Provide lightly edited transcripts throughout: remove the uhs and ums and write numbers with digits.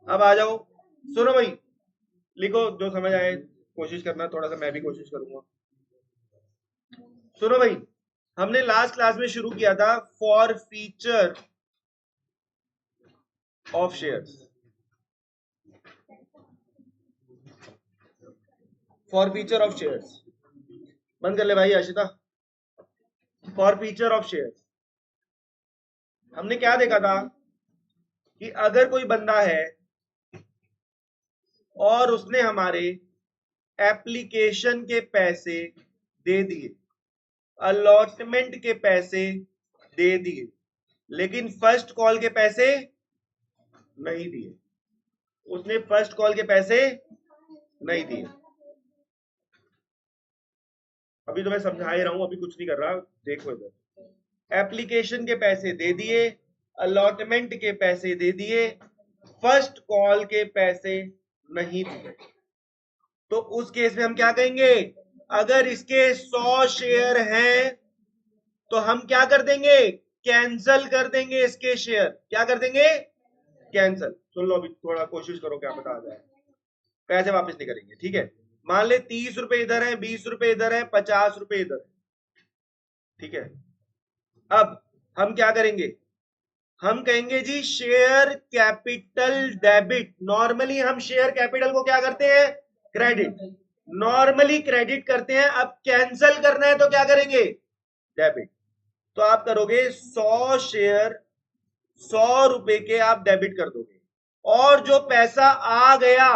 अब आ जाओ, सुनो भाई, लिखो जो समझ आए, कोशिश करना, थोड़ा सा मैं भी कोशिश करूंगा। सुनो भाई, हमने लास्ट क्लास में शुरू किया था for feature of shares. For feature of shares बंद कर ले भाई Ashita. For feature of shares हमने क्या देखा था कि अगर कोई बंदा है और उसने हमारे एप्लीकेशन के पैसे दे दिए, अलॉटमेंट के पैसे दे दिए, लेकिन फर्स्ट कॉल के पैसे नहीं दिए, उसने फर्स्ट कॉल के पैसे नहीं दिए। अभी तो मैं समझा ही रहा हूं, अभी कुछ नहीं कर रहा, देखो इधर। एप्लीकेशन के पैसे दे दिए, अलॉटमेंट के पैसे दे दिए, फर्स्ट कॉल के पैसे नहीं दिए, तो उस केस में हम क्या कहेंगे? अगर इसके 100 शेयर हैं तो हम क्या कर देंगे? कैंसल कर देंगे इसके शेयर। क्या कर देंगे? कैंसल। सुन लो, अभी थोड़ा कोशिश करो, क्या पता आ जाए। पैसे वापस नहीं करेंगे, ठीक है? मान ले 30 रुपए इधर है, 20 रुपए इधर है, 50 रुपए इधर है, ठीक है? अब हम क्या करेंगे? हम कहेंगे जी शेयर कैपिटल डेबिट। नॉर्मली हम शेयर कैपिटल को क्या करते हैं? क्रेडिट। नॉर्मली क्रेडिट करते हैं, अब कैंसल करना है तो क्या करेंगे? डेबिट। तो आप करोगे 100 शेयर, 100 रुपए के आप डेबिट कर दोगे, और जो पैसा आ गया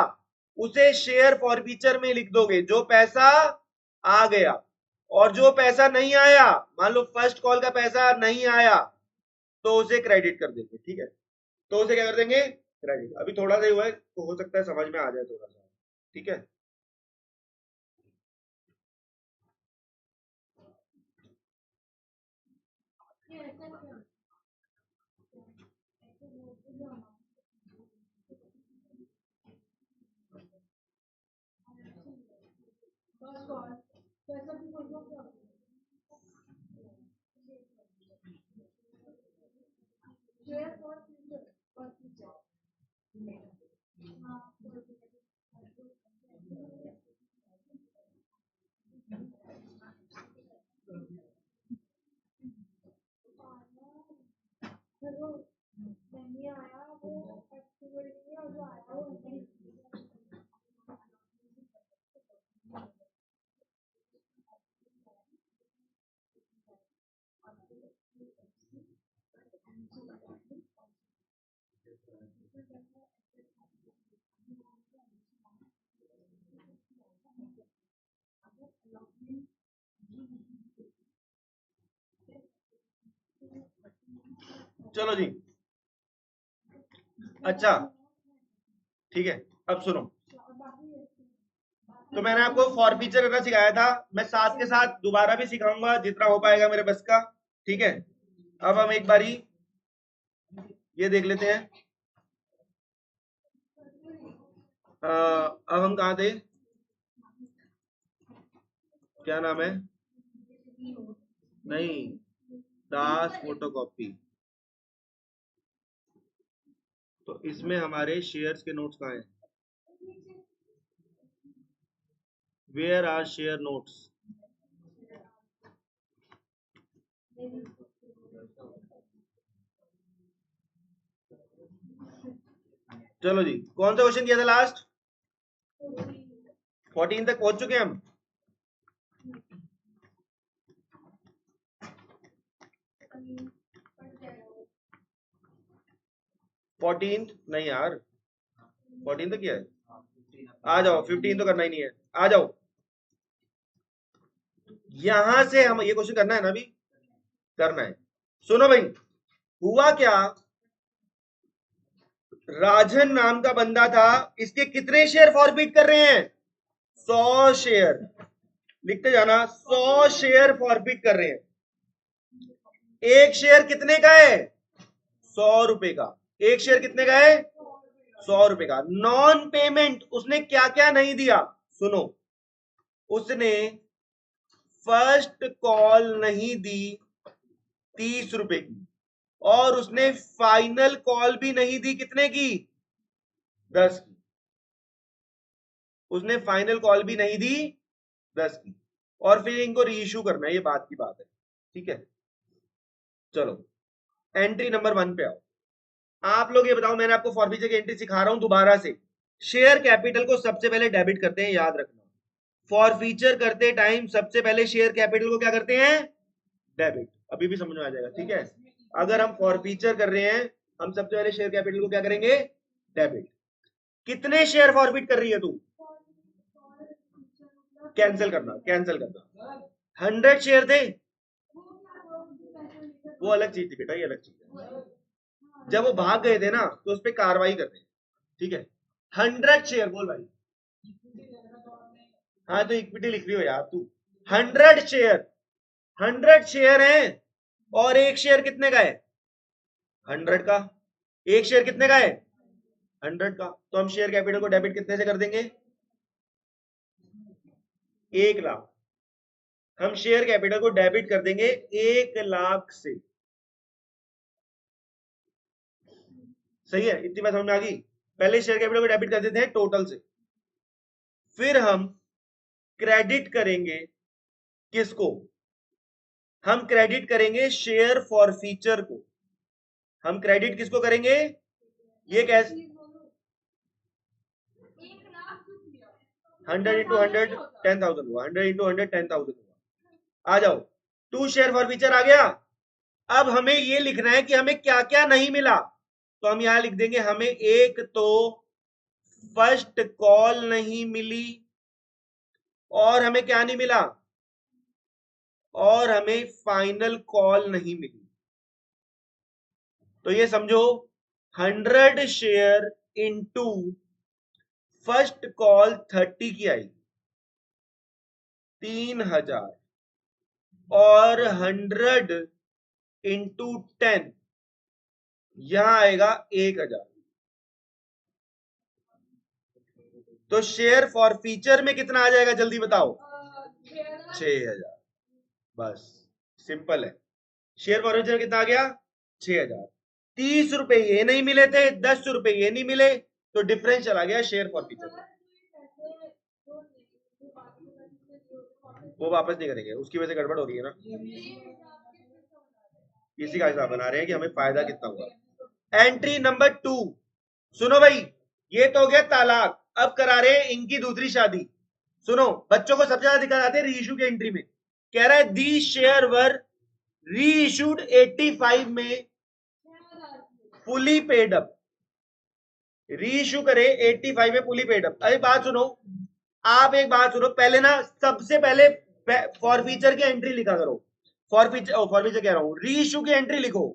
उसे शेयर फॉरफीचर में लिख दोगे, जो पैसा आ गया। और जो पैसा नहीं आया, मान लो फर्स्ट कॉल का पैसा नहीं आया, तो उसे क्रेडिट कर देंगे, ठीक है? तो उसे क्या कर देंगे? क्रेडिट। अभी थोड़ा सा ही हुआ है, तो हो सकता है समझ में आ जाए थोड़ा सा, ठीक है? चलो जी, अच्छा, ठीक है। अब सुनो, तो मैंने आपको फॉरफीचर करना सिखाया था, मैं साथ के साथ दोबारा भी सिखाऊंगा जितना हो पाएगा मेरे बस का, ठीक है? अब हम एक बारी ये देख लेते हैं। अब हम कहाँ थे? क्या नाम है? नहीं, दास फोटोकॉपी। तो इसमें हमारे शेयर्स के नोट्स कहाँ हैं? Where are share notes? चलो जी, कौन सा क्वेश्चन किया था लास्ट? 14 तक पहुंच चुके हैं हम। फोर्टीन नहीं यार, 14 तक किया है। आ जाओ, 15 तो करना ही नहीं है, आ जाओ। यहां से हम ये क्वेश्चन करना है ना, अभी करना है। सुनो भाई, हुआ क्या? राजन नाम का बंदा था, इसके कितने शेयर फॉरफिट कर रहे हैं? 100 शेयर। लिखते जाना, 100 शेयर फॉरफिट कर रहे हैं। एक शेयर कितने का है? 100 रुपए का। एक शेयर कितने का है? 100 रुपए का। नॉन पेमेंट उसने क्या क्या नहीं दिया? सुनो, उसने फर्स्ट कॉल नहीं दी 30 रुपए की, और उसने फाइनल कॉल भी नहीं दी, कितने की? 10 की, उसने फाइनल कॉल भी नहीं दी 10 की, और फिर इनको री इशू करना है, ये बात की बात है, ठीक है। चलो एंट्री नंबर 1 पे आओ। आप लोग ये बताओ, मैंने आपको फॉरफीचर की एंट्री सिखा रहा हूं दोबारा से। शेयर कैपिटल को सबसे पहले डेबिट करते हैं, याद रखना। फॉरफीचर करते टाइम सबसे पहले शेयर कैपिटल को क्या करते हैं, डेबिट। अभी भी समझ में आ जाएगा, ठीक है। अगर हम फॉरफीचर कर रहे हैं, हम सबसे पहले शेयर कैपिटल को क्या करेंगे, डेबिट। कितने शेयर फॉरफिट कर रही है तू, कैंसिल करना, कैंसिल करना। 100 शेयर थे, वो अलग चीज थी बेटा, ये अलग चीज है। जब वो भाग गए थे ना, तो उस पर कार्रवाई कर रहे हैं, ठीक है। 100 शेयर, बोल भाई। हाँ तो इक्विटी लिख रही हो यार तू। 100 शेयर, 100 शेयर है, और एक शेयर कितने का है, 100 का। एक शेयर कितने का है, 100 का। तो हम शेयर कैपिटल को डेबिट कितने से कर देंगे, 1 लाख। हम शेयर कैपिटल को डेबिट कर देंगे 1 लाख से। सही है, इतनी बात समझ में आ गई। पहले शेयर कैपिटल को डेबिट कर देते हैं टोटल से, फिर हम क्रेडिट करेंगे किसको, हम क्रेडिट करेंगे शेयर फॉरफीचर को। हम क्रेडिट किसको करेंगे, ये कैसे, 100 इंटू 100 10,000 हुआ, 100 इंटू 100 10,000 हुआ। आ जाओ, 2 शेयर फॉरफीचर आ गया। अब हमें ये लिखना है कि हमें क्या क्या नहीं मिला, तो हम यहां लिख देंगे, हमें एक तो फर्स्ट कॉल नहीं मिली, और हमें क्या नहीं मिला, और हमें फाइनल कॉल नहीं मिली। तो ये समझो 100 शेयर इंटू फर्स्ट कॉल 30 की आई 3000, और 100 इंटू 10 यहां आएगा 1000। तो शेयर फॉरफीचर में कितना आ जाएगा, जल्दी बताओ, 6000। बस सिंपल है। शेयर फॉरफीचर कितना आ गया, 6000। 30 रुपए ये नहीं मिले थे, 10 रुपए ये नहीं मिले, तो डिफरेंस चला गया शेयर फॉरफीचर में। वो वापस नहीं करेंगे, उसकी वजह से गड़बड़ हो रही है ना, इसी का हिसाब बना रहे हैं कि हमें फायदा कितना हुआ। एंट्री नंबर 2, सुनो भाई, ये तो हो गया तालाक। अब करा रहे हैं इनकी दूसरी शादी। सुनो, बच्चों को सबसे ज्यादा दिक्कत आती है री इशू के एंट्री में। कह रहा है दी शेयर वर री इशूड 85 में फुली पेड अप। री इशू करे 85 में फुली पेड अप। अरे बात सुनो, आप एक बात सुनो, पहले ना सबसे पहले फॉरफीचर की एंट्री लिखा करो। फॉरफीचर कह रहा हूं, री इशू की एंट्री लिखो,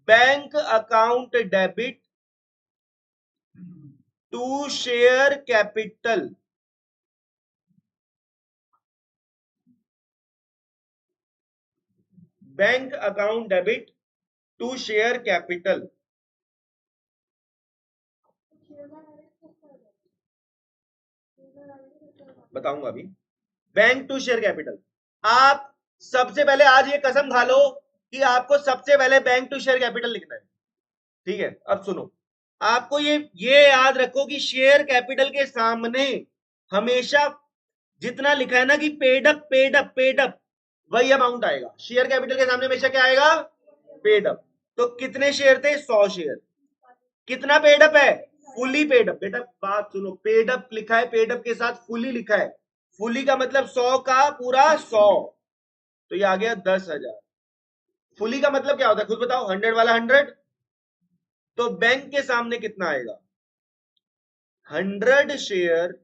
bank account debit to share capital. Bank account debit to share capital. बताऊंगा अभी। बैंक टू शेयर कैपिटल, आप सबसे पहले आज ये कसम खा लो कि आपको सबसे पहले बैंक टू शेयर कैपिटल लिखना है, ठीक है। अब सुनो, आपको ये याद रखो कि शेयर कैपिटल के सामने हमेशा जितना लिखा है ना कि paid up paid up paid up, वही अमाउंट आएगा। शेयर कैपिटल के सामने हमेशा क्या आएगा, पेड अप। तो कितने शेयर थे, 100 शेयर। कितना पेड अप है, फुली पेड अप। बेटा बात सुनो, पेड अप लिखा है, पेड अप के साथ फुली लिखा है। फुली का मतलब 100 का पूरा 100, तो ये आ गया 10,000। फुली का मतलब क्या होता है खुद बताओ, 100 वाला 100। तो बैंक के सामने कितना आएगा, 100 शेयर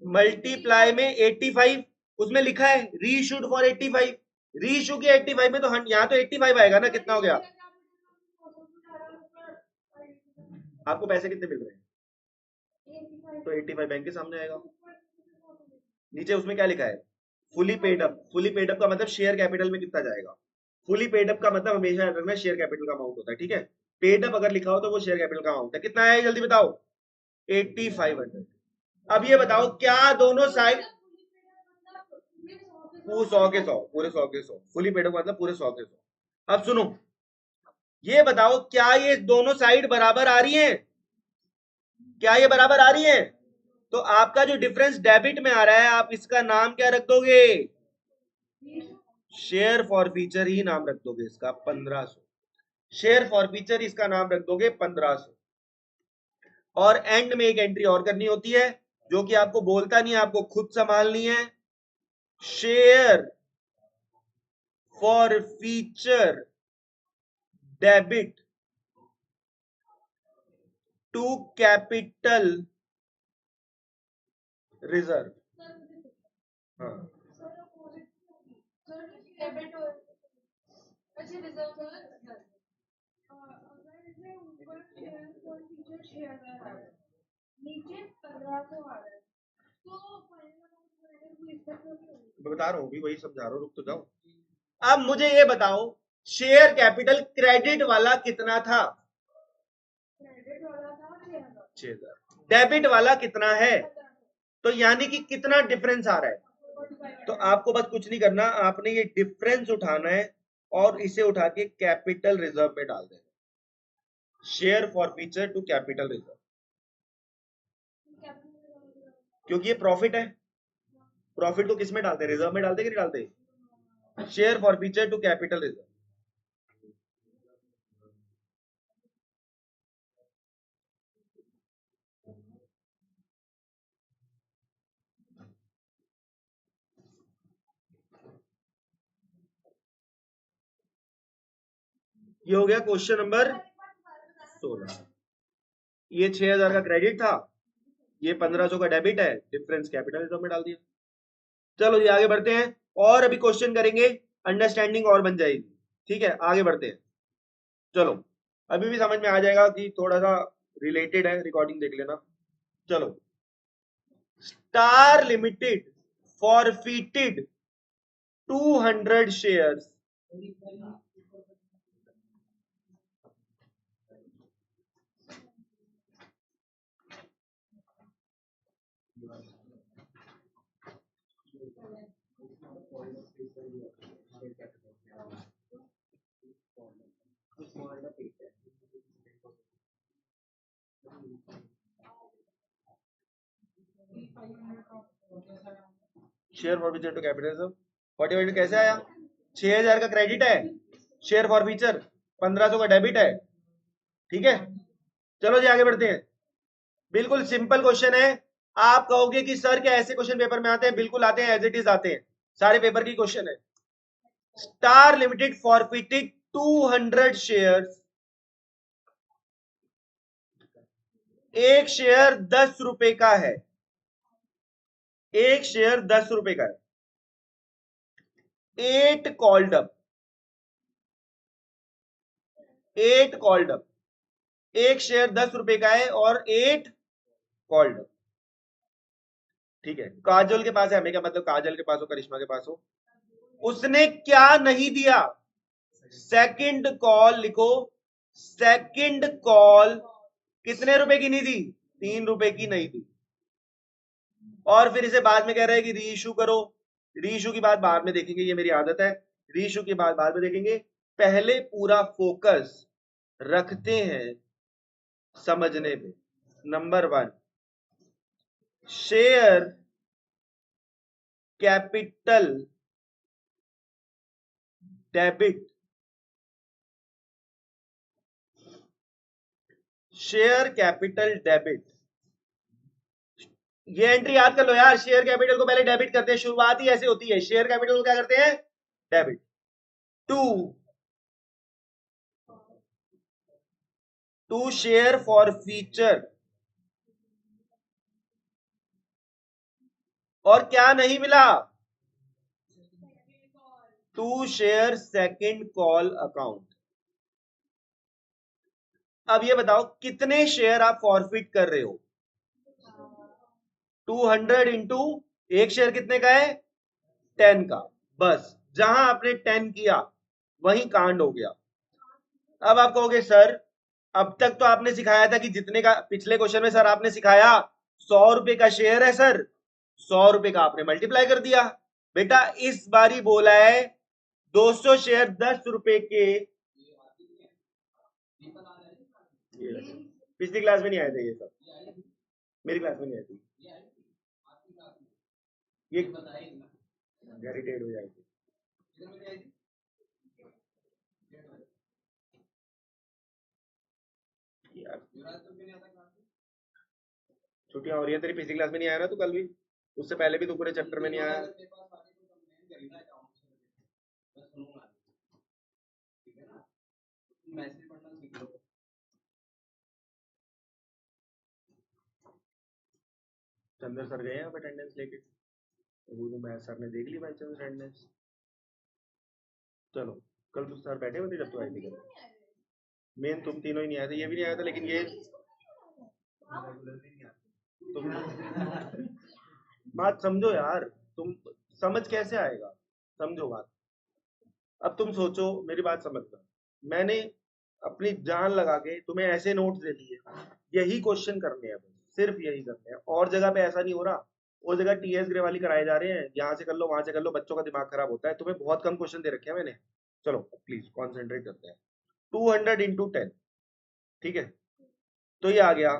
मल्टीप्लाई में 85, उसमें लिखा है री इशूड फॉर 85। री इशू की 85 में, तो यहां तो 85 आएगा ना, कितना हो गया, आपको पैसे कितने मिल रहे हैं, तो 85 बैंक के सामने आएगा। नीचे उसमें क्या लिखा है, fully paid up. Fully paid up का मतलब शेयर कैपिटल में कितना जाएगा। फुली पेड अप का मतलब हमेशा याद रखना शेयर कैपिटल का अमाउंट होता है, ठीक है। पेड अप अगर लिखा हो तो वो शेयर कैपिटल का अमाउंट है। कितना है जल्दी बताओ, 8500। अब ये बताओ क्या दोनों साइड, 100 के 100, पूरे 100 के 100, फुली पेड अप का मतलब पूरे 100 के 100। अब सुनो, ये बताओ क्या ये दोनों साइड बराबर आ रही हैं, क्या ये बराबर आ रही है? तो आपका जो डिफरेंस डेबिट में आ रहा है, आप इसका नाम क्या रख दोगे? शेयर फॉर फीचर ही नाम रख दोगे इसका, 1500। शेयर फॉर फीचर इसका नाम रख दोगे 1500। और एंड में एक एंट्री और करनी होती है, जो कि आपको बोलता नहीं है, आपको खुद संभालनी है। Share forfeiture debit to capital reserve. हाँ, मैं बता रहा हूँ, भी वही समझा रहा हूँ, रुक तो जाओ। अब मुझे ये बताओ, शेयर कैपिटल क्रेडिट वाला कितना था? 6000। डेबिट वाला कितना है? तो यानी कि कितना डिफरेंस आ रहा है? तो आपको बस कुछ नहीं करना, आपने ये डिफरेंस उठाना है और इसे उठा के कैपिटल रिजर्व में डाल देना। Share forfeiture to capital reserve, क्योंकि ये प्रॉफिट है। प्रॉफिट को किस में डालते हैं? रिजर्व में डालते कि नहीं डालते? Share forfeiture to capital reserve. ये हो गया क्वेश्चन नंबर 16। ये 6000 का क्रेडिट था, ये 1500 का डेबिट है, डिफरेंस कैपिटल रिजर्व में डाल दिया। चलो जी आगे बढ़ते हैं, और अभी क्वेश्चन करेंगे, अंडरस्टैंडिंग और बन जाएगी। ठीक है, आगे बढ़ते हैं। चलो, अभी भी समझ में आ जाएगा कि थोड़ा सा रिलेटेड है, रिकॉर्डिंग देख लेना। चलो, star limited forfeited 200 shares share forfeiture to capital. 40 कैसे आया? 6000 का क्रेडिट है, शेयर फॉर फीचर 1500 का डेबिट है। ठीक है, चलो जी आगे बढ़ते हैं। बिल्कुल सिंपल क्वेश्चन है। आप कहोगे कि सर क्या ऐसे क्वेश्चन पेपर में आते हैं? बिल्कुल आते हैं, एज इट इज आते हैं, सारे पेपर की क्वेश्चन है। स्टार लिमिटेड फॉरफिटेड 200 शेयर्स, एक शेयर 10 रुपए का है, एक शेयर 10 रुपए का है। 8 कॉल्ड अप, 8 कॉल्ड अप, एक शेयर 10 रुपए का है और 8 कॉल्ड अप। ठीक है, काजल के पास है, हमें क्या मतलब काजल के पास हो, करिश्मा के पास हो। उसने क्या नहीं दिया? सेकंड कॉल लिखो। सेकंड कॉल कितने रुपए की नहीं दी? 3 रुपए की नहीं दी। और फिर इसे बाद में कह रहे हैं कि रीइशू करो। रीइशू की बात बाद में देखेंगे, ये मेरी आदत है, रीइशू की बात बाद में देखेंगे। पहले पूरा फोकस रखते हैं समझने पे। Number 1, share capital debit, share capital debit. ये एंट्री याद कर लो यार, शेयर कैपिटल को पहले डेबिट करते हैं, शुरुआत ही ऐसे होती है। शेयर कैपिटल को क्या करते हैं? Debit. To share forfeiture, और क्या नहीं मिला? To share second call account. अब ये बताओ कितने शेयर आप फॉरफिट कर रहे हो? 200 इंटू, एक शेयर कितने का है? 10 का। बस जहां आपने 10 किया वही कांड हो गया। अब आप कहोगे सर अब तक तो आपने सिखाया था कि जितने का, पिछले क्वेश्चन में सर आपने सिखाया 100 रुपए का शेयर है सर, 100 रुपए का आपने मल्टीप्लाई कर दिया। बेटा इस बारी बोला है 200 शेयर 10 रुपए के। पिछली क्लास में नहीं आए थे ये सब। मेरी क्लास में नहीं आती ये, इरिटेट हो जाएगी। छुट्टियां हो रही है तेरी, पिछली क्लास में नहीं आया ना तू कल भी, उससे पहले भी तू पूरे चैप्टर में नहीं आया। चंद्र सर गए हैं अब अटेंडेंस लेके, वो तो मैं सर ने देख ली भाई चंद्र अटेंडेंस। चलो कल तो सर बैठे हुए थे जब तू आई थी, मेन तुम तीनों ही नहीं आए थे, ये भी नहीं आया था, लेकिन ये तुम बात समझो यार, तुम समझ कैसे आएगा, समझो बात। अब तुम सोचो, मेरी बात समझना, मैंने अपनी जान लगा के तुम्हें ऐसे नोट्स दे दिए, यही क्वेश्चन करने हैं, सिर्फ यही करने हैं, और जगह पे ऐसा नहीं हो रहा। वो जगह टीएस ग्रे वाली कराए जा रहे हैं, यहाँ से कर लो वहां से कर लो, बच्चों का दिमाग खराब होता है। तुम्हें बहुत कम क्वेश्चन दे रखे हैं मैंने। चलो प्लीज कॉन्सेंट्रेट करते हैं। 200 इंटू 10, ठीक है, तो ये आ गया,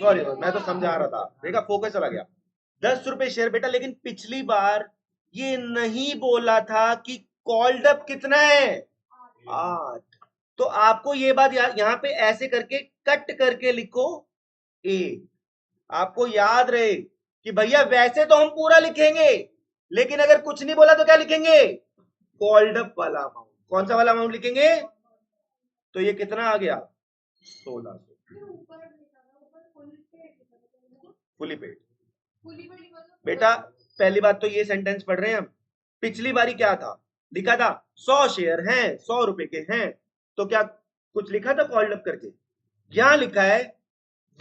सॉरी मैं तो समझा रहा था, देखा फोकस चला गया। 10 रुपए शेयर बेटा, लेकिन पिछली बार ये नहीं बोला था कि कॉल्ड अप कितना है, 8। तो आपको ये बात यहाँ पे ऐसे करके कट करके लिखो 8, आपको याद रहे कि भैया वैसे तो हम पूरा लिखेंगे, लेकिन अगर कुछ नहीं बोला तो क्या लिखेंगे, कॉल्ड अप वाला अमाउंट। कौन सा वाला अमाउंट लिखेंगे, तो ये कितना आ गया, 1600 फुली पेड। बेटा पहली बात तो ये सेंटेंस पढ़ रहे हैं हम, पिछली बारी क्या था, लिखा था 100 शेयर हैं, 100 रुपए के हैं, तो क्या कुछ लिखा था कॉल्ड अप करके, यहां लिखा है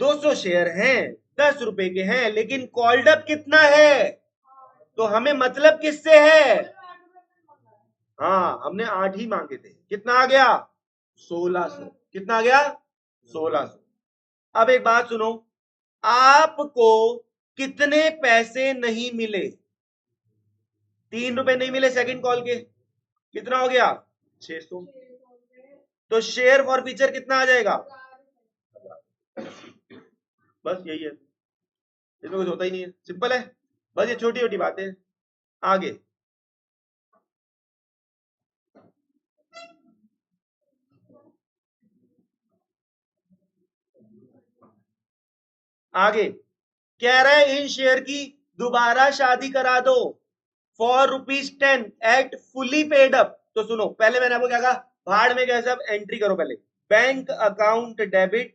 200 शेयर हैं, 10 रुपए के हैं, लेकिन कॉल्ड अप कितना है, तो हमें मतलब किससे है, हाँ हमने 8 ही मांगे थे, कितना आ गया 1600, कितना आ गया 1600। अब एक बात सुनो, आपको कितने पैसे नहीं मिले, 3 रुपए नहीं मिले सेकंड कॉल के, कितना हो गया 600, तो शेयर फॉर फीचर कितना आ जाएगा, बस यही है, इसमें कुछ होता ही नहीं है, सिंपल है, बस ये छोटी छोटी बातें। आगे आगे कह रहा है इन शेयर की दोबारा शादी करा दो for ₹10 at fully paid up. तो सुनो, पहले मैंने आपको क्या कहा, भाड़ में कैसे, अब एंट्री करो पहले, bank account debit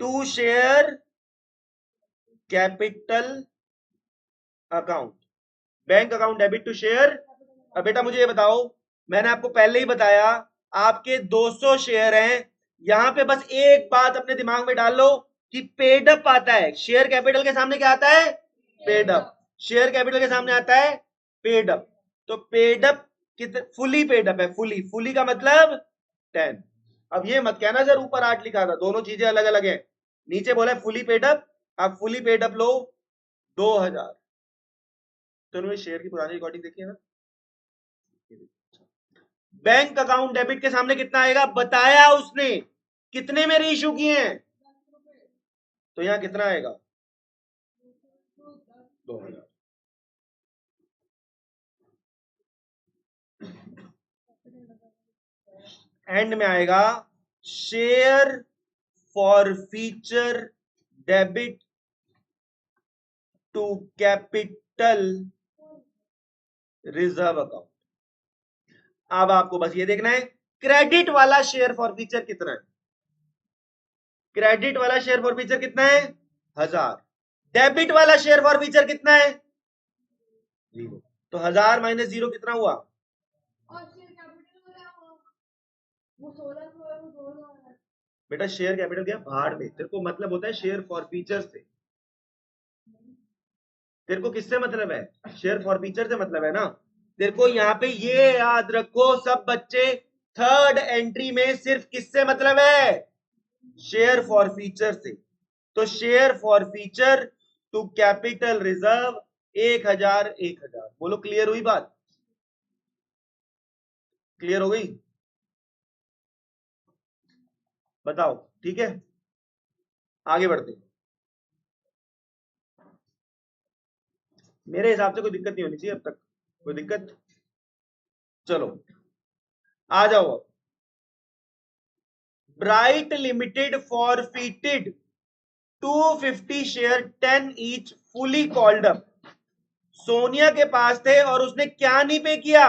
to share capital account, bank account debit to share. अब बेटा मुझे ये बताओ, मैंने आपको पहले ही बताया आपके 200 शेयर हैं, यहां पे बस एक बात अपने दिमाग में डाल लो कि पेड अप आता है, शेयर कैपिटल के सामने क्या आता है, पेड अप, शेयर कैपिटल के सामने आता है पेड अप। तो paid up fully paid up है, फुली, फुली का मतलब 10। अब ये मत कहना सर ऊपर 8 लिखा था, दोनों चीजें अलग अलग है, नीचे बोला है फुली पेड अप, आप फुली पेड अप लो 2000। तो उन्होंने शेयर की पुरानी रिकॉर्डिंग देखी है ना, बैंक अकाउंट डेबिट के सामने कितना आएगा, बताया उसने कितने मेरे इशू किए हैं, तो यहां कितना आएगा 2000। एंड में आएगा share forfeiture debit to capital reserve account. अब आपको बस ये देखना है क्रेडिट वाला शेयर फॉर फीचर कितना है, क्रेडिट वाला शेयर फॉर फीचर कितना है 1000, डेबिट वाला शेयर फॉर फीचर कितना है 0, तो 1000 माइनस 0 कितना हुआ, बेटा शेयर कैपिटल क्या भाड़ में, तेरे को मतलब होता है शेयर फॉर फीचर से, तेरे को किससे मतलब है, शेयर फॉर फीचर से मतलब है ना। तेरे को यहाँ पे ये याद रखो सब बच्चे, थर्ड एंट्री में सिर्फ किससे मतलब है, शेयर फॉर फीचर से। तो share forfeiture to capital reserve 1000 1000, बोलो क्लियर हुई बात, क्लियर हो गई, बताओ ठीक है। आगे बढ़ते हैं। मेरे हिसाब से कोई दिक्कत नहीं होनी चाहिए अब तक, कोई दिक्कत? चलो आ जाओ अब। Bright limited forfeited 250 share 10 each fully called up. Sonia के पास थे और उसने क्या नहीं पे किया?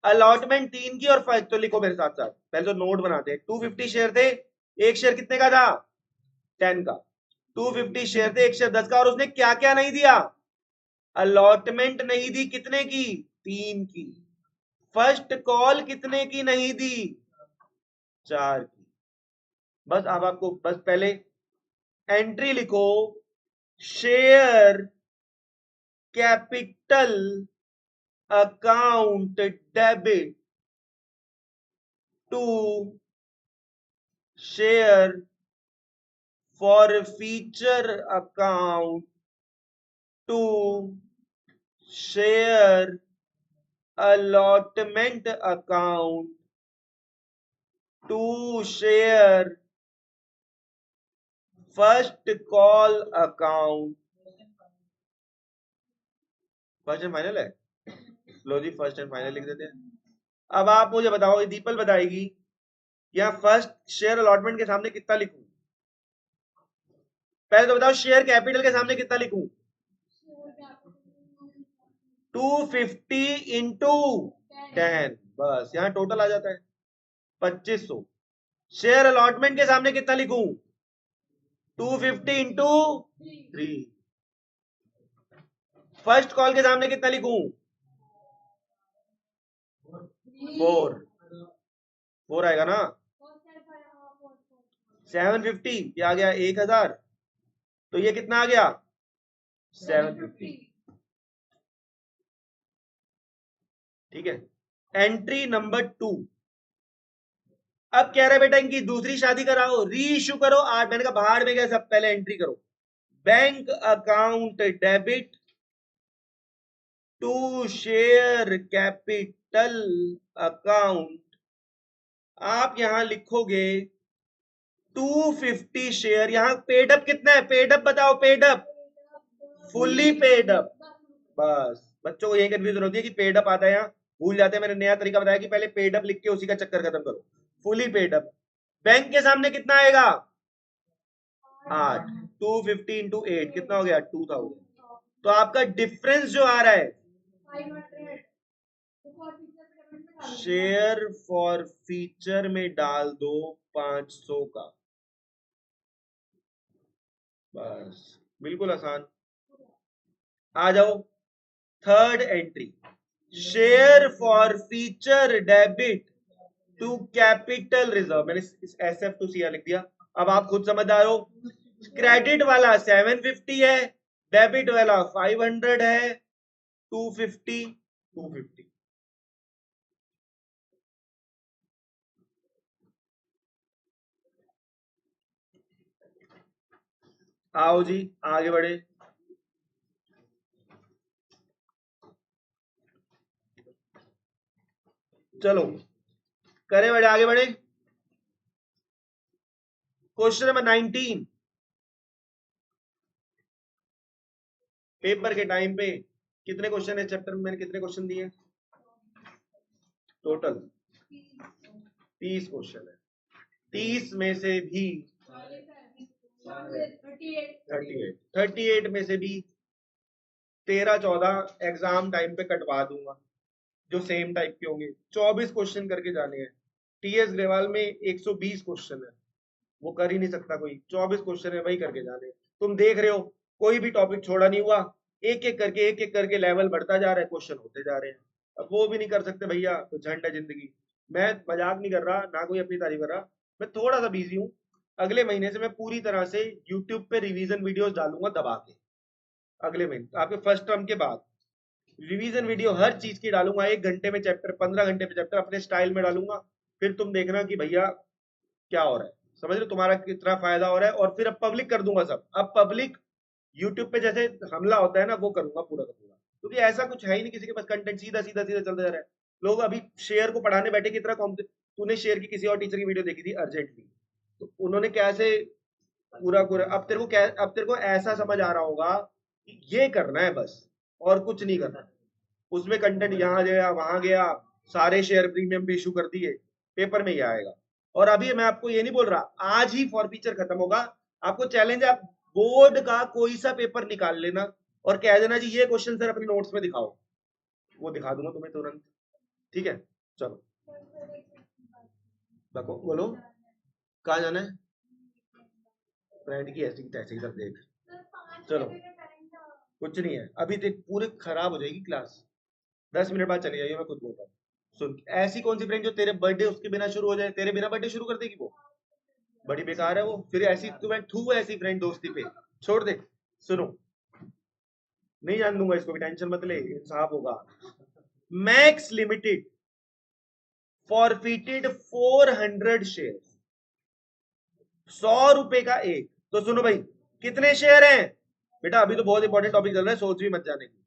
अलॉटमेंट 3 की और 5। तो लिखो मेरे साथ साथ, पहले तो नोट बनाते हैं। 250 शेयर थे, एक शेयर कितने का था? 10 का। 250 शेयर थे, एक शेयर 10 का, और उसने क्या क्या नहीं दिया? अलॉटमेंट नहीं दी, कितने की? 3 की। फर्स्ट कॉल कितने की नहीं दी? 4 की। बस अब आपको बस पहले एंट्री लिखो, share capital account debit to share forfeiture account to share allotment account to share first call account। First and final है, लो जी फर्स्ट एंड फाइनल लिख देते हैं। अब आप मुझे बताओ, दीपल बताएगी, या फर्स्ट शेयर अलॉटमेंट के सामने कितना लिखूं? पहले तो बताओ शेयर कैपिटल के सामने कितना लिखूं? 250 इंटू 10, बस यहां टोटल आ जाता है 2500। शेयर अलॉटमेंट के सामने कितना लिखूं? 250 इंटू 3। फर्स्ट कॉल के सामने कितना लिखूं? 4 आएगा ना? 750, ये आ गया 1000, तो ये कितना आ गया? 750। ठीक है। Entry number 2। अब कह रहे बेटा इनकी दूसरी शादी कराओ, री इश्यू करो 8। मैंने कहा बाहर में गया, सब पहले एंट्री करो। Bank account debit to share capital account. आप यहां लिखोगे 250 शेयर। यहां पेड अप कितना है? पेड अप बताओ, paid up fully paid up. बस बच्चों को यही कंफ्यूजन होती है कि पेड अप आता है, यहाँ भूल जाते हैं। मैंने नया तरीका बताया कि पहले पेड अप लिख के उसी का चक्कर खत्म करो। Fully paid up. बैंक के सामने कितना आएगा? 8। 250 इंटू 8 कितना हो गया? 2000। तो आपका डिफरेंस जो आ रहा है, शेयर फॉर फीचर में डाल दो 500 का। बस बिल्कुल आसान। आ जाओ third entry, share forfeiture debit to capital reserve. मैंने SF टू CR लिख दिया। अब आप खुद समझदार हो। क्रेडिट वाला 750 है, डेबिट वाला 500 है। 250 250। आओ जी आगे बढ़े। चलो करे बढ़े, आगे बढ़े। Question number 19। पेपर के टाइम पे कितने क्वेश्चन है चैप्टर में? मैंने कितने क्वेश्चन दिए? टोटल 30 क्वेश्चन है। 30 में से भी 38 में से भी 13-14 एग्जाम टाइम पे कटवा दूंगा, जो सेम टाइप के होंगे। 24 क्वेश्चन करके जाने हैं। TS ग्रेवाल में 120 क्वेश्चन है, वो कर ही नहीं सकता कोई। 24 क्वेश्चन है, वही करके जाने हैं। तुम देख रहे हो कोई भी टॉपिक छोड़ा नहीं हुआ, एक एक करके लेवल बढ़ता जा रहा है, क्वेश्चन होते जा रहे हैं। अब वो भी नहीं कर सकते भैया, तो झंड है जिंदगी। मैं मजाक नहीं कर रहा, ना कोई अपनी तारीफ कर रहा। मैं थोड़ा सा बिजी हूँ। अगले महीने से मैं पूरी तरह से यूट्यूब पे रिवीजन वीडियोस डालूंगा दबा के। अगले महीने आपके फर्स्ट टर्म के बाद रिवीजन वीडियो हर चीज की डालूंगा। 1 घंटे में चैप्टर, 15 घंटे में चैप्टर, अपने स्टाइल में डालूंगा। फिर तुम देखना कि भैया क्या हो रहा है, समझ रहे हो, तुम्हारा कितना फायदा हो रहा है। और फिर अब पब्लिक कर दूंगा सब। अब पब्लिक यूट्यूब पे जैसे हमला होता है ना, वो करूंगा पूरा का पूरा। क्योंकि ऐसा कुछ है ही नहीं किसी के पास कंटेंट, सीधा सीधा सीधा चलता जा रहा है। लोग अभी शेयर को पढ़ाने बैठे, कितना तूने शेयर की किसी और टीचर की वीडियो देखी थी अर्जेंटली, तो उन्होंने कैसे पूरा पूरा। अब तेरे को ऐसा समझ आ रहा होगा कि ये करना है बस, और कुछ नहीं करना। उसमें कंटेंट यहाँ गया वहां गया, सारे शेयर प्रीमियम भी इशू कर दिए, पेपर में ही आएगा। और अभी मैं आपको ये नहीं बोल रहा आज ही फॉर फीचर खत्म होगा, आपको चैलेंज है, आप बोर्ड का कोई सा पेपर निकाल लेना और कह देना जी ये क्वेश्चन सर अपने नोट्स में दिखाओ, वो दिखा दूंगा तुम्हें तुरंत। ठीक है, चलो देखो, बोलो कहाँ जाना है? फ्रेंड की ऐसी तैसी कर देख। चलो कुछ नहीं है, अभी देख पूरे खराब हो जाएगी क्लास, 10 मिनट बाद चली जाइए, मैं खुद बोलता हूँ। सुन, ऐसी कौन सी फ्रेंड जो तेरे बर्थडे उसके बिना शुरू हो जाए, तेरे बिना बर्थडे शुरू कर देगी वो? बड़ी बेकार है वो। फिर ऐसी तुम्हें थू ऐसी फ्रेंड दोस्ती पे, छोड़ दे। सुनो, नहीं जान दूंगा इसको भी, टेंशन मत ले, इंसाफ होगा। मैक्स लिमिटेड फॉरफिटेड 400 शेयर, 100 रुपए का एक। तो सुनो भाई, कितने शेयर हैं बेटा? अभी तो बहुत इंपॉर्टेंट टॉपिक चल रहा है, सोच भी मत जाने की।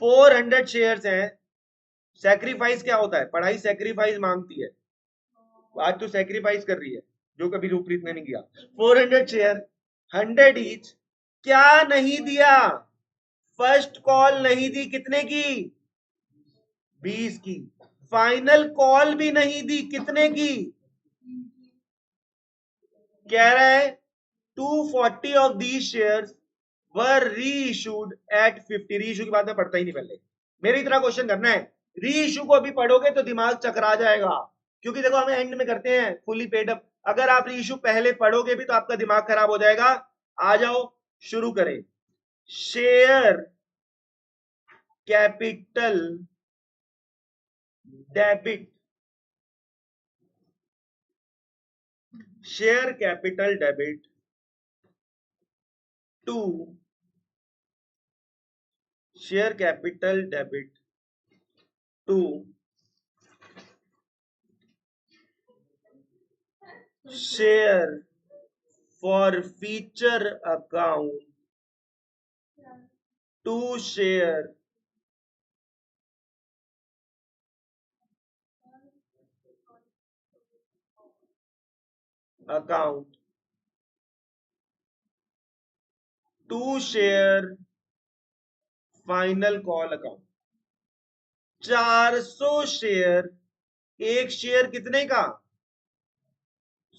400 शेयर्स हैं। सेक्रीफाइस क्या होता है? पढ़ाई सेक्रीफाइस मांगती है, आज तो सेक्रीफाइस कर रही है जो कभी रूपरीत ने नहीं किया। 400 शेयर, 100 ईच। क्या नहीं दिया? फर्स्ट कॉल नहीं दी, कितने की? 20 की। फाइनल कॉल भी नहीं दी, कितने की? कह रहा है 240 ऑफ दीज शेयर्स वर री इशूड एट 50। री इशू की बात में पढ़ता ही नहीं पहले, मेरी तरह क्वेश्चन करना है। री इशू को अभी पढ़ोगे तो दिमाग चकरा जाएगा, क्योंकि देखो हम एंड में करते हैं फुली पेड अप। अगर आप री इशू पहले पढ़ोगे भी तो आपका दिमाग खराब हो जाएगा। आ जाओ शुरू करें। Share capital debit, share capital debit to, share capital debit to share forfeiture account, to share account, to share final call account. 400 share, एक शेयर कितने का?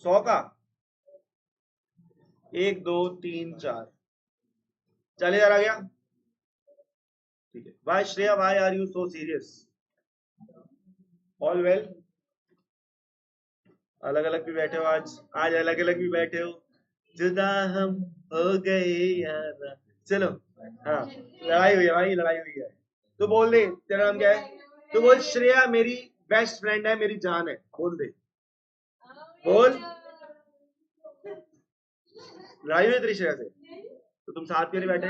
100 का। 1 2 3 4, 40,000 आ गया। ठीक है, why Shreya, why are you so serious? All well? अलग अलग भी बैठे हो आज, आज अलग अलग भी बैठे हो। जुदा हम हो गए यार। चलो, हाँ लड़ाई हुई है भाई, लड़ाई हुई है। तू बोल दे तेरा नाम क्या है, तू बोल श्रेया मेरी बेस्ट फ्रेंड है, मेरी जान है, बोल दे, बोल। लड़ाई हुई है तेरी श्रेया से? तो तुम साथ क्यों नहीं बैठे?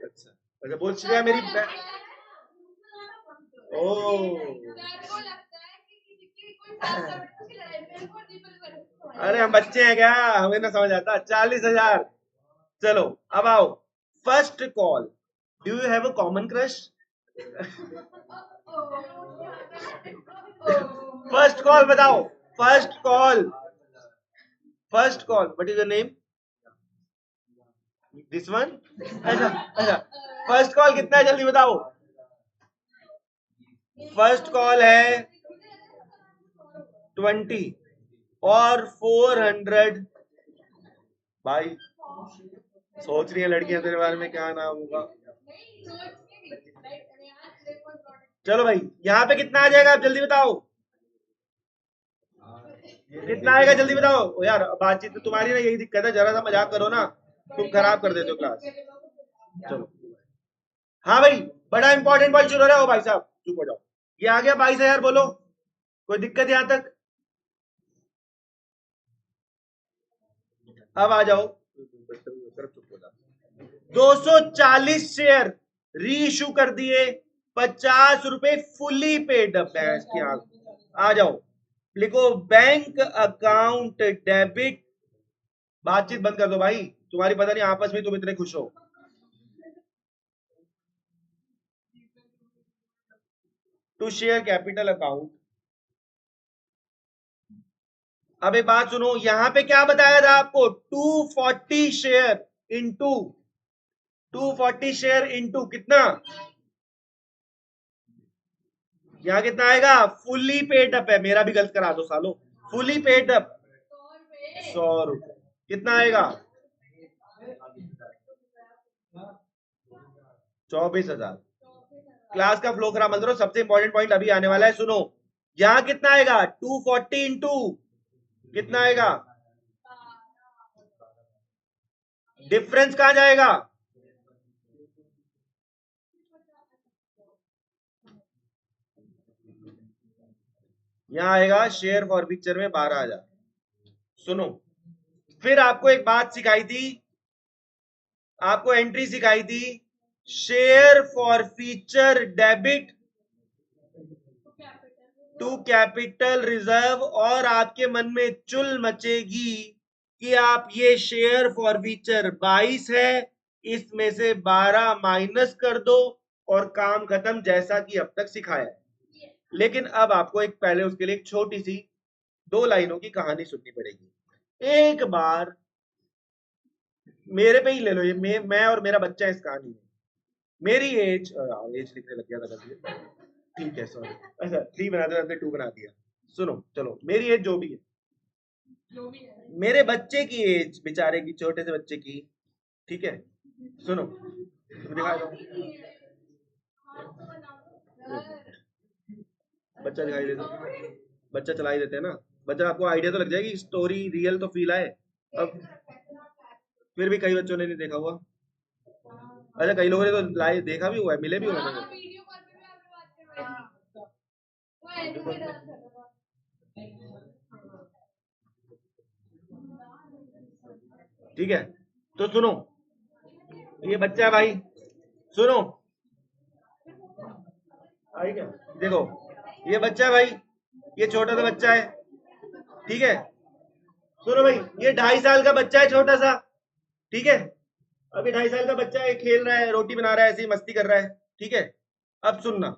अच्छा अच्छा, बोल श्रेया मेरी ओ, अरे हम बच्चे हैं क्या, हमें ना समझ आता। 40,000। चलो अब आओ, first call. Do you have a common crush? First call बताओ, first call, first call, what is your name? This one? अच्छा अच्छा, फर्स्ट कॉल कितना है जल्दी बताओ। फर्स्ट कॉल है 20 और 400। भाई सोच रही है लड़कियां तेरे बारे में क्या नाम होगा। चलो भाई, यहाँ पे कितना आ जाएगा आप जल्दी बताओ, कितना आएगा जल्दी बताओ। ओ यार बातचीत में तुम्हारी ना यही दिक्कत है, जरा सा मजाक करो ना, तुम खराब कर देते हो क्लास। चलो, हाँ भाई, बड़ा इंपॉर्टेंट पॉइंट शुरू हो रहा है। ओ भाई साहब चुप हो जाओ। ये आ गया 22,000, बोलो कोई दिक्कत यहाँ तक? अब आ जाओ, 240 शेयर री इशू कर दिए, 50 रुपए फुली पेड अप है इसकी आंख। आ जाओ, लिखो बैंक अकाउंट डेबिट। बातचीत बंद कर दो भाई, तुम्हारी पता नहीं आपस में तुम इतने खुश हो। टू शेयर कैपिटल अकाउंट अब एक बात सुनो, यहां पे क्या बताया था आपको, 240 शेयर इंटू 240 शेयर इंटू कितना, यहां कितना आएगा, फुली पेड अप है, मेरा भी गलत करा दो सालो, फुली पेड अप 100 रुपए, कितना आएगा 24,000। क्लास का फ्लो खराब मत करो, सबसे इंपॉर्टेंट पॉइंट अभी आने वाला है, सुनो। यहां कितना आएगा 240 इंटू कितना आएगा, डिफरेंस कहां जाएगा, यहां आएगा शेयर फॉर पिक्चर में 12,000। सुनो, फिर आपको एक बात सिखाई थी, आपको एंट्री सिखाई थी, share forfeiture debit to capital reserve, और आपके मन में चुल मचेगी कि आप ये शेयर फॉर फीचर 22 है, इसमें से 12 माइनस कर दो और काम खत्म, जैसा कि अब तक सिखाया है। लेकिन अब आपको एक पहले उसके लिए एक छोटी सी 2 लाइनों की कहानी सुननी पड़ेगी। एक बार मेरे पे ही ले लो, ये मैं और मेरा बच्चा इस कहानी में, मेरी एज लिखने लग गया था गलती, ठीक है सॉरी, अच्छा 3 बनाते बनाते 2 बना दिया। सुनो चलो, मेरी एज जो भी है, मेरे बच्चे की एज, बेचारे की, छोटे से बच्चे की, ठीक है, सुनो दिखा दो, बच्चा दिखाई देता, बच्चा चलाई देते हैं ना, बच्चा आपको आइडिया तो लग जाएगी, स्टोरी रियल तो फील आए। अब फिर भी कई बच्चों ने नहीं देखा हुआ, अच्छा कई लोगों ने तो लाइव देखा भी हुआ है, मिले भी हुए हैं। ठीक है, तो सुनो, ये बच्चा है भाई, सुनो, आई क्या, देखो ये बच्चा है भाई, ये छोटा सा बच्चा है, ठीक है, सुनो भाई, ये 2.5 साल का बच्चा है, छोटा सा, ठीक है, अभी 2.5 साल का बच्चा है, खेल रहा है, रोटी बना रहा है, ऐसे ही मस्ती कर रहा है, ठीक है। अब सुनना,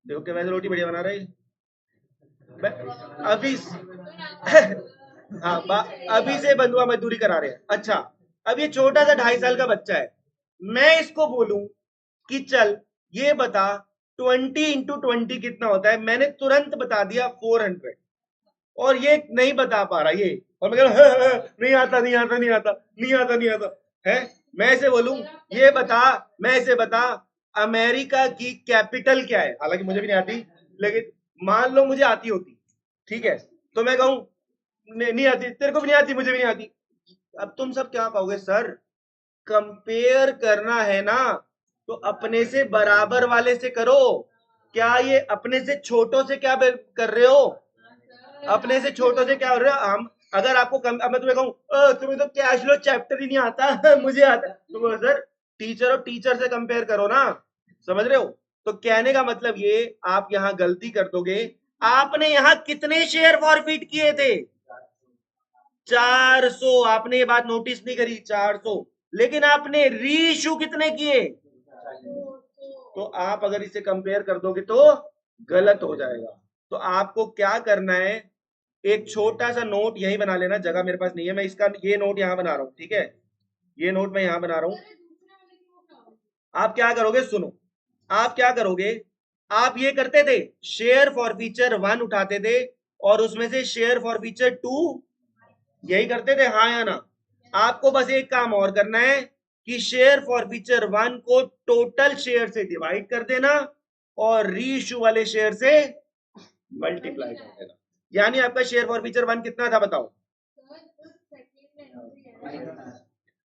देखो क्या वैसे रोटी बढ़िया बना रहा है अभी हाँ, अभी से बंधुआ मजदूरी करा रहे हैं। अच्छा, अब ये छोटा सा 2.5 साल का बच्चा है, मैं इसको बोलूं कि चल ये बता 20 इंटू 20 कितना होता है, मैंने तुरंत बता दिया 400, और ये नहीं बता पा रहा ये, और मैं कह रहा नहीं आता नहीं आता नहीं आता नहीं आता नहीं आता है, मैं इसे बोलूं ये बता, मैं इसे बता अमेरिका की कैपिटल क्या है, हालांकि मुझे भी नहीं आती, लेकिन मान लो मुझे आती होती, ठीक है, तो मैं कहूं नहीं आती, तेरे को भी नहीं आती, मुझे भी नहीं आती। अब तुम सब क्या कहोगे, सर कंपेयर करना है ना तो अपने से बराबर वाले से करो, क्या ये अपने से छोटों से क्या कर रहे हो, अपने से छोटों से क्या कर रहे हो, हम अगर आपको अब मैं तुम्हें कहूँ तुम्हें तो कैश फ्लो चैप्टर ही नहीं आता मुझे आता, तो सर टीचर और टीचर से कंपेयर करो ना, समझ रहे हो। तो कहने का मतलब ये, आप यहाँ गलती कर दोगे, आपने यहाँ कितने शेयर फॉरफिट किए थे, 400, आपने ये बात नोटिस नहीं करी, 400, लेकिन आपने रीइश्यू कितने किए, तो आप अगर इसे कंपेयर कर दोगे तो गलत हो जाएगा। तो आपको क्या करना है, एक छोटा सा नोट यही बना लेना, जगह मेरे पास नहीं है, मैं इसका ये नोट यहां बना रहा हूं, ठीक है, ये नोट मैं यहां बना रहा हूं। आप क्या करोगे, सुनो, आप क्या करोगे, आप ये करते थे, शेयर फॉर फीचर 1 उठाते थे और उसमें से शेयर फॉर फीचर 2, यही करते थे, हाँ या ना। आपको बस एक काम और करना है कि शेयर फॉर फीचर 1 को टोटल शेयर से डिवाइड कर देना और रीइश्यू वाले शेयर से मल्टीप्लाई कर देना, यानी आपका शेयर फॉर फीचर 1 कितना था बताओ,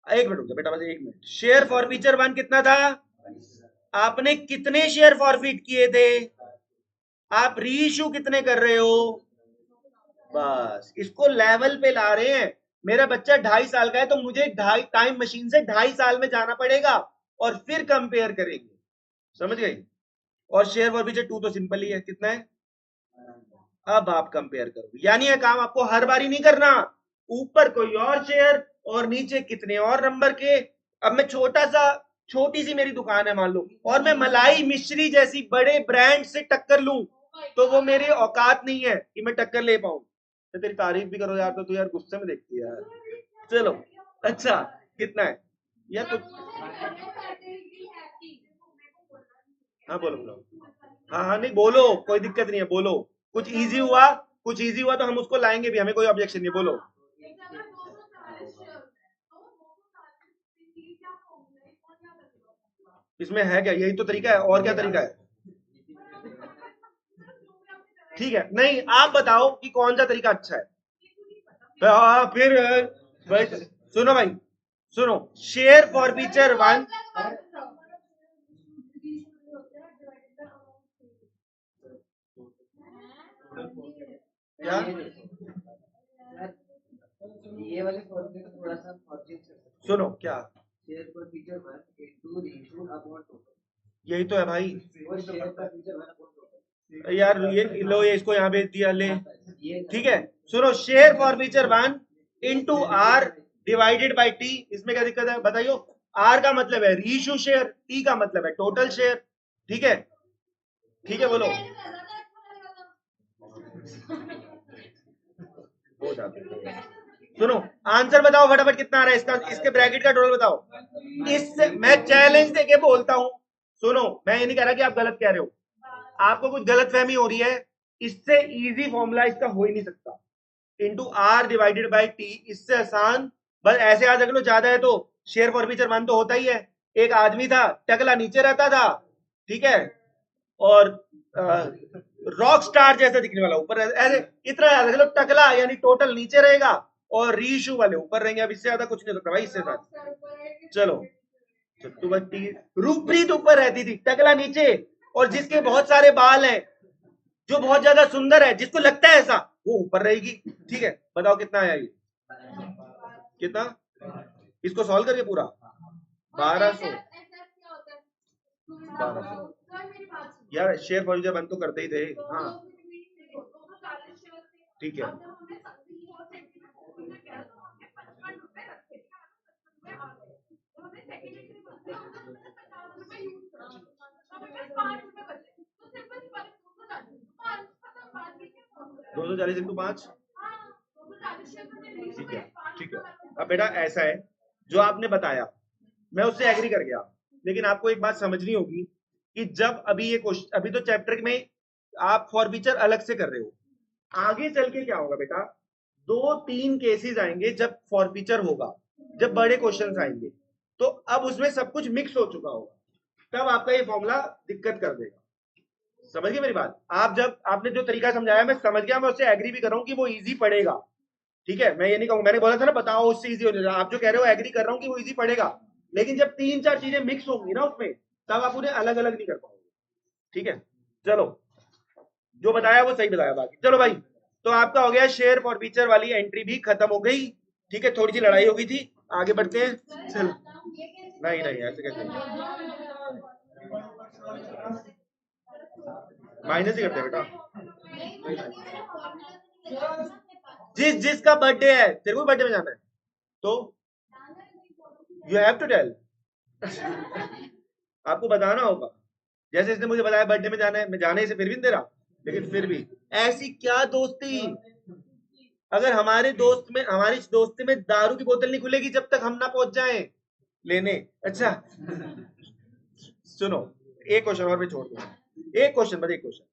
एक मिनट रुको बेटा, बस एक मिनट, शेयर फॉर फीचर 1 कितना था, आपने कितने शेयर फॉरफिट किए थे, आप रीइश्यू कितने कर रहे हो, बस इसको लेवल पे ला रहे हैं। मेरा बच्चा 2.5 साल का है तो मुझे टाइम मशीन से 2.5 साल में जाना पड़ेगा और फिर कंपेयर करेंगे, समझ गए। और शेयर फॉर फीचर 2 तो सिंपल ही है, कितना है, अब आप कंपेयर करो, यानी यह काम आपको हर बारी नहीं करना, ऊपर कोई और शेयर और नीचे कितने और नंबर के। अब मैं छोटी सी मेरी दुकान है मान लो, और मैं मलाई मिश्री जैसी बड़े ब्रांड से टक्कर लूं, तो वो मेरी औकात नहीं है कि मैं टक्कर ले पाऊं, तेरी तारीफ भी करो यार तो तू यार गुस्से में देखती है यार। चलो अच्छा कितना है या कुछ। हाँ बोलो बोलो। हाँ हाँ नहीं बोलो, कोई दिक्कत नहीं है, बोलो। कुछ इजी हुआ तो हम उसको लाएंगे भी, हमें कोई ऑब्जेक्शन नहीं, बोलो। इसमें है क्या, यही तो तरीका है, और क्या तरीका है? ठीक है, नहीं आप बताओ कि कौन सा तरीका अच्छा है। फिर भाई सुनो भाई, सुनो, शेयर फॉर फीचर 1। क्या ये वाले फॉर्मूले को थोड़ा सा चेंज कर सकते हैं। सुनो क्या, share forfeiture 1 into ratio upon total. यही तो है भाई। वो share forfeiture 1 upon total. यार ये लो, ये इसको यहाँ भेज दिया ले। ठीक है, सुनो, share forfeiture 1 into R divided by T. इसमें क्या दिक्कत है बताइयो। आर का मतलब है रीइश्यू शेयर, टी का मतलब है टोटल शेयर। ठीक है, ठीक है बोलो। हो जाते हैं। सुनो, आंसर बताओ फटाफट कितना आ रहा है इसका, इसके ब्रैकेट का टोटल बताओ। इससे मैं चैलेंज देके बोलता हूं। सुनो, मैं ये नहीं कह रहा कि आप गलत कह रहे हो, आपको कुछ गलत फहमी हो रही है। इससे इजी फॉर्मूला इसका हो ही नहीं सकता। Into R divided by T, इससे आसान बस ऐसे याद रख लो। ज्यादा है तो शेयर फॉर फीचर 1 तो होता ही है। एक आदमी था, टकला नीचे रहता था, ठीक है, और रॉक स्टार जैसा दिखने वाला ऊपर, ऐसे इतना याद रख लो। टकला यानी टोटल नीचे रहेगा और रीइश्यू वाले ऊपर रहेंगे। अब इससे ज्यादा कुछ नहीं होता भाई, इससे ज्यादा। चलो चतुवती, रूपप्रीत ऊपर रहती थी, टकला नीचे, और जिसके बहुत सारे बाल हैं, जो बहुत ज्यादा सुंदर है, जिसको लगता है ऐसा, वो ऊपर रहेगी। ठीक है, बताओ कितना आया ये, कितना, इसको सॉल्व करके पूरा 1200। 1200 यार, शेयर फॉर फीचर 1 तो करते ही थे। हाँ ठीक है, दो सौ 40 इंटू 5। ठीक है, ठीक है। अब बेटा ऐसा है, जो आपने बताया मैं उससे एग्री कर गया, लेकिन आपको एक बात समझनी होगी कि जब अभी ये क्वेश्चन, अभी तो चैप्टर में आप फॉर फीचर अलग से कर रहे हो, आगे चल के क्या होगा बेटा, 2-3 केसेस आएंगे जब फॉर फीचर होगा, जब बड़े क्वेश्चंस आएंगे, तो अब उसमें सब कुछ मिक्स हो चुका होगा, तब आपका ये फॉर्मूला दिक्कत कर देगा। समझ गए मेरी बात? आप जब आपने जो तरीका समझाया मैं समझ गया, मैं उससे एग्री भी कर रहा हूँ कि वो इजी पड़ेगा। ठीक है, मैं ये नहीं कहूँ, मैंने बोला था ना बताओ उससे इजी हो जाएगा, आप जो कह रहे हो एग्री कर रहा हूँ कि वो इजी पड़ेगा, लेकिन जब 3-4 चीजें मिक्स होंगी ना उसमें, तब आप उन्हें अलग अलग नहीं कर पाओगे। ठीक है, चलो, जो बताया वो सही बताया, बाकी चलो भाई। तो आपका हो गया शेयर फॉर फीचर वाली एंट्री भी खत्म हो गई। ठीक है, थोड़ी सी लड़ाई हो गई थी, आगे बढ़ते हैं। चलो, नहीं नहीं ऐसे कैसे, माइनस ही करते हैं बेटा। जिसका बर्थडे है, तेरे को बर्थडे में जाना है तो यू हैव टू टेल। आपको बताना होगा, जैसे इसने मुझे बताया बर्थडे में जाना है, मैं जाने से फिर भी नहीं दे रहा, लेकिन फिर भी ऐसी क्या दोस्ती, अगर हमारे दोस्त में, हमारी दोस्ती में दारू की बोतल नहीं खुलेगी जब तक हम ना पहुंच जाए लेने। अच्छा सुनो, एक क्वेश्चन और मैं छोड़ दूंगा, एक क्वेश्चन बस, एक question.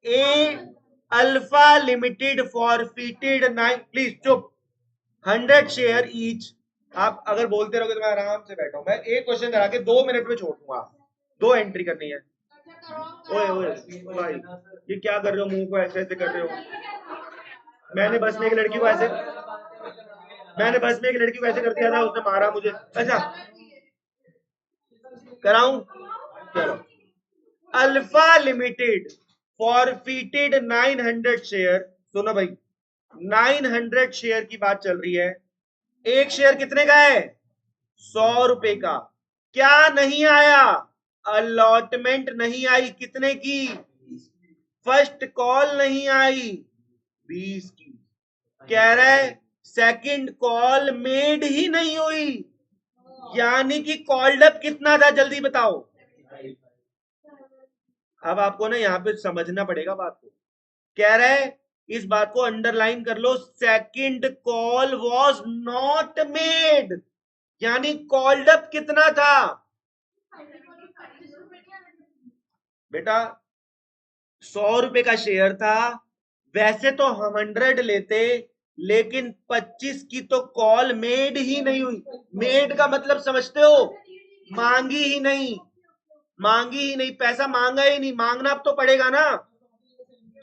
A alpha limited forfeited 9, please चुप, 100 शेयर ईच। आप अगर बोलते रहोगे तो मैं आराम से बैठा हूं, मैं एक क्वेश्चन करा के 2 मिनट में छोड़ दूंगा। 2 एंट्री करनी है। ओए ओए भाई, ये क्या कर रहे हो, मुंह को ऐसे ऐसे कर रहे हो। मैंने बस में एक लड़की को ऐसे, मैंने बस में एक लड़की को ऐसे कर दिया था, उसने मारा मुझे। अच्छा कराऊं, चलो। अल्फा लिमिटेड फॉरफिटेड 900 शेयर, सुनो भाई, 900 शेयर की बात चल रही है। एक शेयर कितने का है, 100 रुपए का। क्या नहीं आया, अलॉटमेंट नहीं आई, कितने की, फर्स्ट कॉल नहीं आई, 20 की। कह रहा है सेकंड कॉल मेड ही नहीं हुई, यानी कि कॉल्ड अप कितना था, जल्दी बताओ। अब आपको ना यहाँ पे समझना पड़ेगा बात को। कह रहा है इस बात को अंडरलाइन कर लो, second call was not made, यानी कॉल्ड अप कितना था बेटा? 100 रुपए का शेयर था, वैसे तो हम 100 लेते, लेकिन 25 की तो कॉल मेड ही नहीं हुई। मेड का मतलब समझते हो? मांगी ही नहीं, मांगी ही नहीं, पैसा मांगा ही नहीं, मांगना अब तो पड़ेगा ना।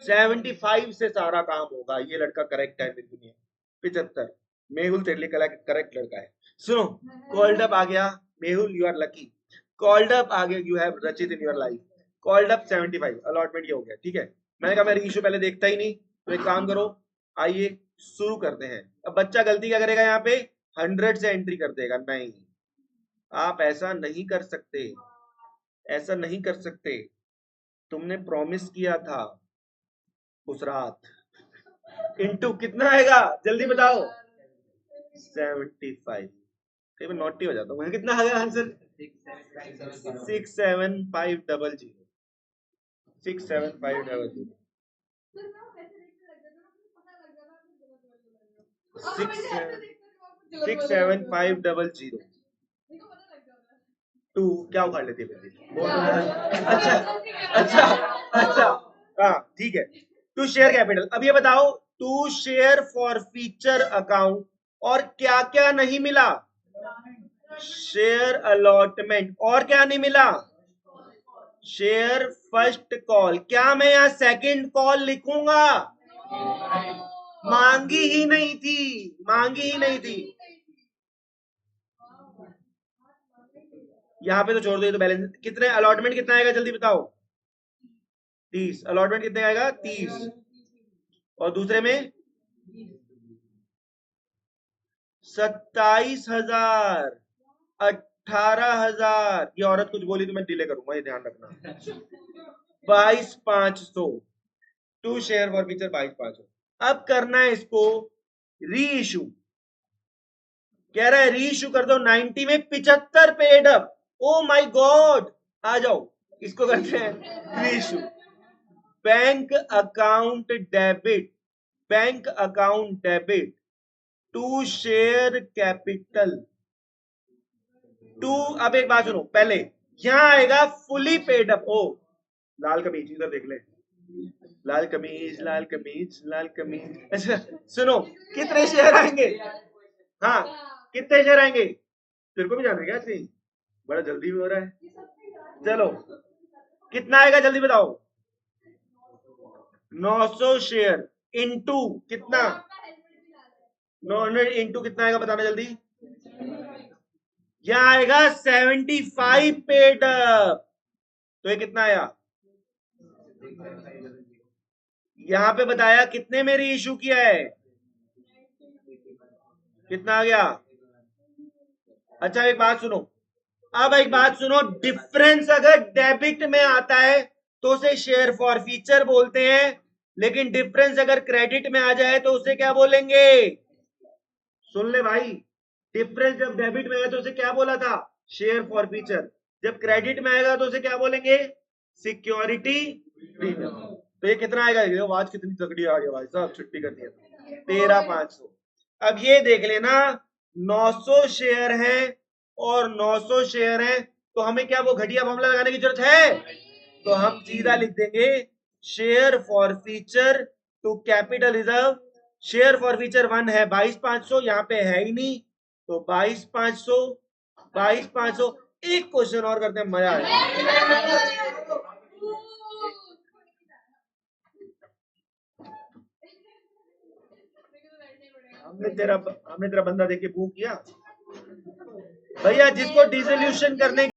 75 से सारा काम होगा। ये लड़का करेक्ट है मेरी दुनिया। 75 मेहुल तेरे लिए करेक्ट लड़का है। सुनो, कॉल्ड अप आ गया Mehul, you are lucky. Called up आ गया, you have Rachit in your life. Called up 75, allotment ये हो गया, ठीक है। मैंने कहा मैं इशू पहले देखता ही नहीं, तो एक काम करो, आइए शुरू करते हैं। अब बच्चा गलती क्या करेगा यहाँ पे? 100 से एंट्री कर देगा। नहीं, आप ऐसा नहीं कर सकते, ऐसा नहीं कर सकते। तुमने प्रॉमिस किया था उस रात। इंटू कितना आएगा जल्दी बताओ? 75। कहीं मैं नोटी हो जाता हूँ। कितना आ गया आंसर? 67500। 67500। 67500 टू क्या उखाड़ लेती है? अच्छा अच्छा अच्छा, हाँ ठीक है। To share capital. अब ये बताओ, to share forfeiture account, और क्या क्या नहीं मिला? शेयर अलॉटमेंट, और क्या नहीं मिला? Share first call. क्या मैं यहां सेकंड कॉल लिखूंगा? मांगी ही नहीं थी, मांगी ही नहीं थी। यहाँ पे तो छोड़ दो, ये तो बैलेंस। कितने अलॉटमेंट कितना आएगा जल्दी बताओ? 30। अलॉटमेंट कितने आएगा? 30। और दूसरे में 27,000, 18,000। ये औरत कुछ बोली तो मैं डिले करूंगा, ये ध्यान रखना। 22,500। To share forfeiture 22,500। अब करना है इसको री इशू। कह रहा है री इशू कर दो। 90 में 75 paid up. Oh my god, आ जाओ, इसको करते हैं reissue. Bank account debit, bank account debit to share capital to. अब एक बात सुनो, पहले यहां आएगा फुली पेड अप। ओ लाल कमीज, इधर देख ले, लाल कमीज लाल कमीज लाल कमीज। अच्छा सुनो, कितने शेयर आएंगे? हाँ, कितने शेयर आएंगे? तेरे को भी जाना है क्या? ऐसे बड़ा जल्दी भी हो रहा है। चलो, कितना आएगा जल्दी बताओ? 900 शेयर इंटू कितना? 900 इंटू कितना आएगा बताना जल्दी। यह आएगा 75 पेड अप। तो ये कितना आया? यहां पे बताया कितने में री इशू किया है? कितना आ गया? अच्छा एक बात सुनो, अब एक बात सुनो, डिफरेंस अगर डेबिट में आता है तो उसे शेयर फॉर फीचर बोलते हैं, लेकिन डिफरेंस अगर क्रेडिट में आ जाए तो उसे क्या बोलेंगे? सुन ले भाई, डिफरेंस जब डेबिट में आया तो उसे क्या बोला था? Share for feature. जब क्रेडिट में आएगा तो उसे क्या बोलेंगे? Security premium. तो ये कितना आएगा? आवाज कितनी तगड़ी आ रही है भाई साहब, छुट्टी करनी है। 13,500। अब ये देख लेना, 900 शेयर है और 900 शेयर है, तो हमें क्या वो घटिया फॉर्मूला लगाने की जरूरत है? तो हम सीधा लिख देंगे share forfeiture to capital reserve. Share forfeiture 1 है 22,500, यहाँ पे है ही नहीं, तो 22,500 22,500। एक क्वेश्चन और करते हैं, मजा आएगा। हमने तेरा बंदा देख के बू किया भैया। जिसको डिसोल्यूशन करने